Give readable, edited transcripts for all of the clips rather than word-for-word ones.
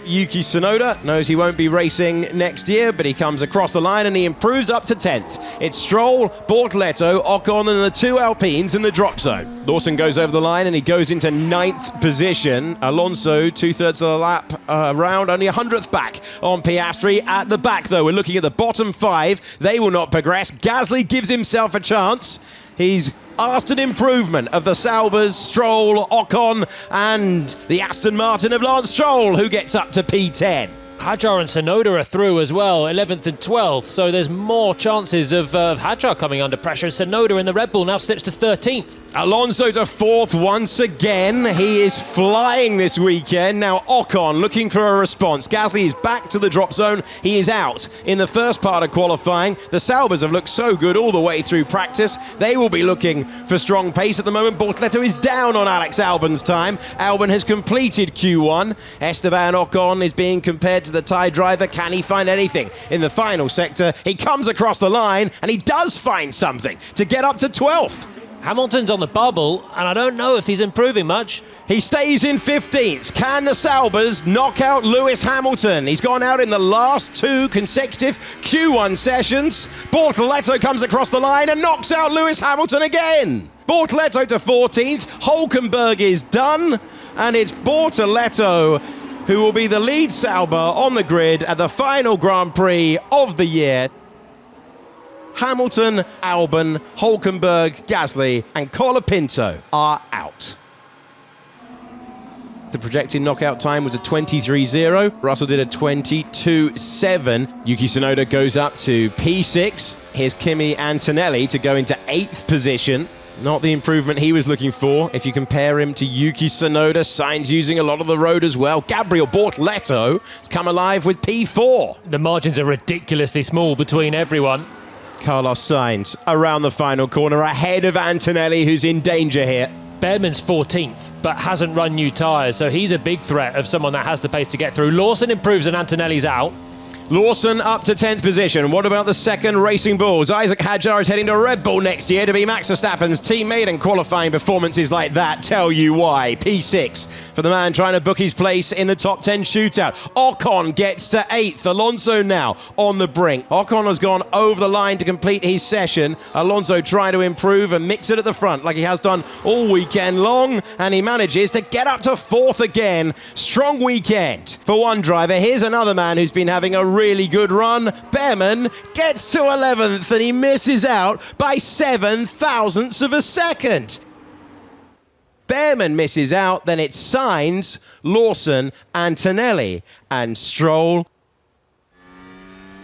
Yuki Tsunoda knows he won't be racing next year, but he comes across the line and he improves up to 10th. It's Stroll, Bortoleto, Ocon and the two Alpines in the drop zone. Lawson goes over the line and he goes into 9th position. Alonso, 2/3 of the lap around, only 100th back on Piastri. At the back, though, we're looking at the bottom 5. They will not progress. Gasly gives himself a chance. He's asked an improvement of the Saubers, Stroll, Ocon, and the Aston Martin of Lance Stroll, who gets up to P10. Hadjar and Tsunoda are through as well, 11th and 12th, so there's more chances of Hadjar coming under pressure. Tsunoda in the Red Bull now slips to 13th. Alonso to 4th once again. He is flying this weekend. Now Ocon looking for a response. Gasly is back to the drop zone. He is out in the first part of qualifying. The Saubers have looked so good all the way through practice. They will be looking for strong pace at the moment. Bortoleto is down on Alex Albon's time. Albon has completed Q1. Esteban Ocon is being compared to the Thai driver. Can he find anything in the final sector? He comes across the line and he does find something to get up to 12th. Hamilton's on the bubble, and I don't know if he's improving much. He stays in 15th. Can the Saubers knock out Lewis Hamilton? He's gone out in the last 2 consecutive Q1 sessions. Bortoleto comes across the line and knocks out Lewis Hamilton again. Bortoleto to 14th. Hulkenberg is done, and it's Bortoleto who will be the lead Sauber on the grid at the final Grand Prix of the year. Hamilton, Albon, Hulkenberg, Gasly and Colapinto are out. The projected knockout time was a 23.0. Russell did a 22.7. Yuki Tsunoda goes up to P6. Here's Kimi Antonelli to go into 8th position. Not the improvement he was looking for. If you compare him to Yuki Tsunoda, Sainz using a lot of the road as well. Gabriel Bortoleto has come alive with P4. The margins are ridiculously small between everyone. Carlos Sainz around the final corner ahead of Antonelli, who's in danger here. Behrman's 14th, but hasn't run new tyres, so he's a big threat of someone that has the pace to get through. Lawson improves and Antonelli's out. Lawson up to 10th position. What about the second Racing Bulls? Isaac Hadjar is heading to Red Bull next year to be Max Verstappen's teammate, and qualifying performances like that tell you why. P6 for the man trying to book his place in the top 10 shootout. Ocon gets to 8th. Alonso now on the brink. Ocon has gone over the line to complete his session. Alonso trying to improve and mix it at the front like he has done all weekend long, and he manages to get up to 4th again. Strong weekend for one driver. Here's another man who's been having a really good run. Behrman gets to 11th and he misses out by 7 thousandths of a second. Behrman misses out, then it's Sainz, Lawson, Antonelli and Stroll.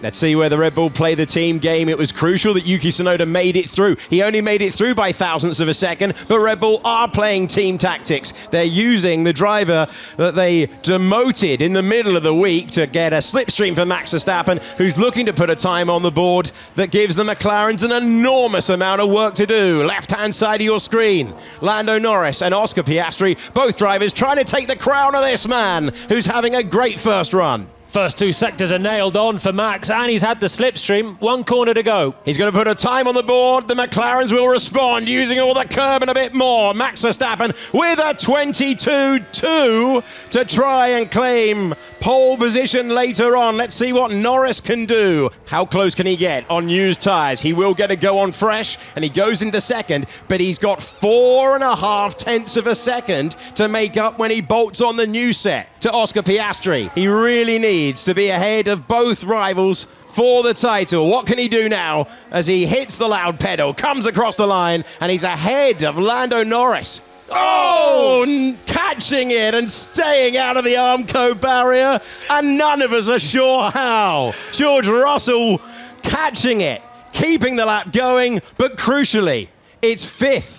Let's see where the Red Bull play the team game. It was crucial that Yuki Tsunoda made it through. He only made it through by thousandths of a second, but Red Bull are playing team tactics. They're using the driver that they demoted in the middle of the week to get a slipstream for Max Verstappen, who's looking to put a time on the board that gives the McLarens an enormous amount of work to do. Left-hand side of your screen, Lando Norris and Oscar Piastri, both drivers trying to take the crown of this man, who's having a great first run. First 2 sectors are nailed on for Max, and he's had the slipstream. 1 corner to go. He's going to put a time on the board. The McLarens will respond using all the curb and a bit more. Max Verstappen with a 22.2 to try and claim pole position later on. Let's see what Norris can do. How close can he get on used tyres? He will get a go on fresh, and he goes into second, but he's got 4.5 tenths of a second to make up when he bolts on the new set to Oscar Piastri. He really needs to be ahead of both rivals for the title. What can he do now as he hits the loud pedal, comes across the line, and he's ahead of Lando Norris. Oh, catching it and staying out of the Armco barrier, and none of us are sure how. George Russell catching it, keeping the lap going, but crucially, it's 5th.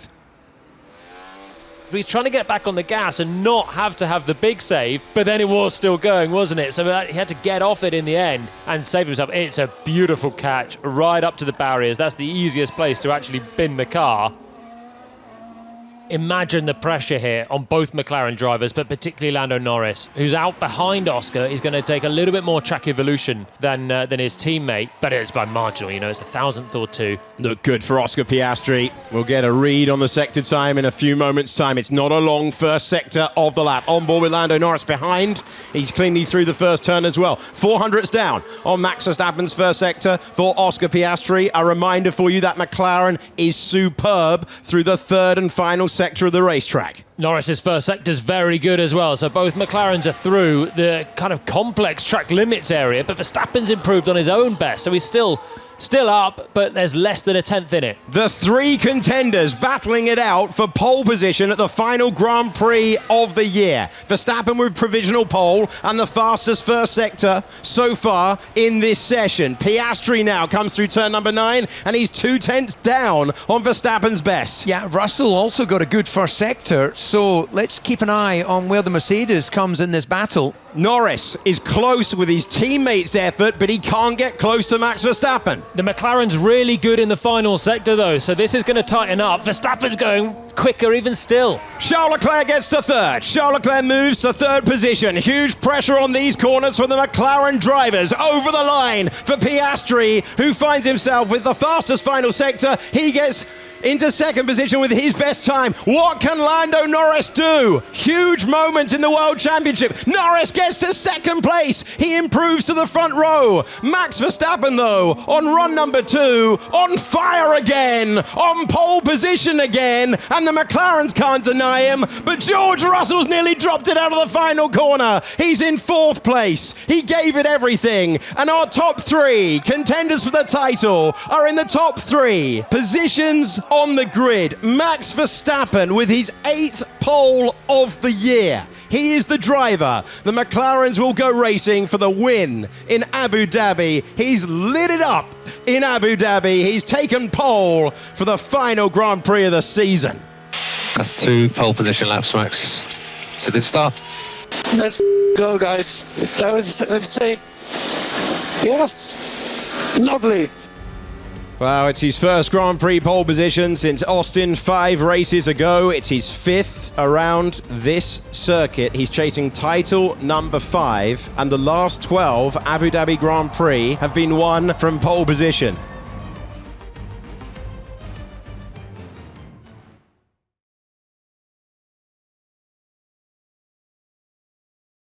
He's trying to get back on the gas and not have to have the big save, but then it was still going, wasn't it? So he had to get off it in the end and save himself. It's a beautiful catch right up to the barriers. That's the easiest place to actually bin the car. imagine the pressure here on both McLaren drivers, but particularly Lando Norris, who's out behind Oscar. He's going to take a little bit more track evolution than his teammate, but it's by marginal, it's a thousandth or two. Look good for Oscar Piastri. We'll get a read on the sector time in a few moments' time. It's not a long first sector of the lap. On board with Lando Norris behind. He's cleanly through the first turn as well. 400s down on Max Verstappen's first sector for Oscar Piastri. A reminder for you that McLaren is superb through the third and final sector of the racetrack. Norris's first sector's very good as well, so both McLarens are through the kind of complex track limits area, but Verstappen's improved on his own best, so he's still up, but there's less than a tenth in it. The three contenders battling it out for pole position at the final Grand Prix of the year. Verstappen with provisional pole and the fastest first sector so far in this session. Piastri now comes through turn number 9 and he's 0.2 down on Verstappen's best. Yeah, Russell also got a good first sector, so let's keep an eye on where the Mercedes comes in this battle. Norris is close with his teammates' effort, but he can't get close to Max Verstappen. The McLaren's really good in the final sector though, so this is going to tighten up. Verstappen's going quicker even still. Charles Leclerc gets to third. Charles Leclerc moves to third position. Huge pressure on these corners for the McLaren drivers. Over the line for Piastri, who finds himself with the fastest final sector. He gets into second position with his best time. What can Lando Norris do? Huge moment in the World Championship. Norris gets to second place. He improves to the front row. Max Verstappen, though, on run number 2, on fire again, on pole position again, and the McLarens can't deny him, but George Russell's nearly dropped it out of the final corner. He's in 4th place. He gave it everything, and our top 3 contenders for the title are in the top 3 positions on the grid. Max Verstappen with his 8th pole of the year. He is the driver. The McLarens will go racing for the win in Abu Dhabi. He's lit it up in Abu Dhabi. He's taken pole for the final Grand Prix of the season. That's 2 pole position laps, Max. It's a good start. Let's go, guys. That was insane. Yes. Lovely. Well, it's his first Grand Prix pole position since Austin 5 races ago. It's his 5th around this circuit. He's chasing title number 5, and the last 12 Abu Dhabi Grand Prix have been won from pole position.